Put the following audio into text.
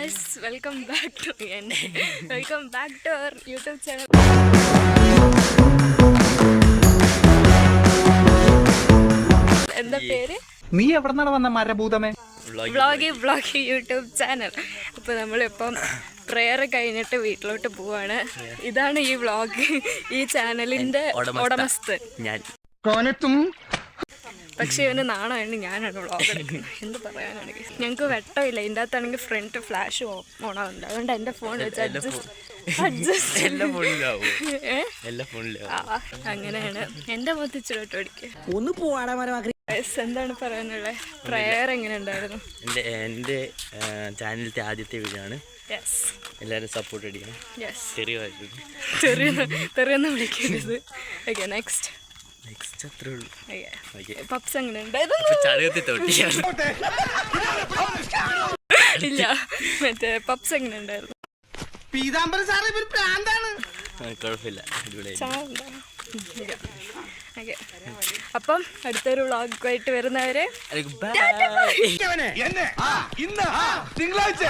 guys, welcome back to our YouTube channel. എന്താ പേര്? നീ എവിടെന്നാണ് വന്ന മരഭൂതമേ? വ്ളോഗി യൂട്യൂബ് ചാനൽ. അപ്പോൾ നമ്മളിപ്പം പ്രയർ കഴിഞ്ഞിട്ട് വീട്ടിലോട്ട് പോവാണ്. ഇതാണ് ഈ വ്ളോഗ്, ഈ ചാനലിന്റെ ഉടമസ്ഥൻ ഞാൻ. പക്ഷെ ഇവന് നാണമാണ്, ഞാനാണ് വ്ളോഗ് എടുക്കുന്നത്. എന്ത് പറയാനാണെങ്കിൽ ഞങ്ങൾക്ക് വെട്ടമില്ല, ഇതിൻ്റെ അകത്താണെങ്കിൽ ഫ്രണ്ട് ഫ്ലാഷ് ഓണാവുന്നുണ്ട്. അതുകൊണ്ട് എൻ്റെ ഫോൺ വെച്ച് അങ്ങനെയാണ്. എൻ്റെ മുഖത്ത് ഇച്ചിരോട്ട് പഠിക്കുക. എന്താണ് പറയാനുള്ളത്? പ്രയർ എങ്ങനെ ഉണ്ടായിരുന്നു? എൻ്റെ ചാനലിലത്തെ ആദ്യത്തെ വീഡിയോ ആണ്. എല്ലാവരും സപ്പോർട്ട് അടിക്കണം. തെറിയൊന്നും വിളിക്കരുത്. ഓക്കെ, നെക്സ്റ്റ് അത്രേ ഉള്ളൂ. പപ്സ് എങ്ങനെ ഉണ്ടായിരുന്നു? ഇല്ല, മറ്റേ പപ്സ് എങ്ങനെ ഉണ്ടായിരുന്നു? കുഴപ്പമില്ല. അപ്പം അടുത്തൊരു വ്ളോഗുമായിട്ട് വരുന്നവരെ തിങ്കളാഴ്ച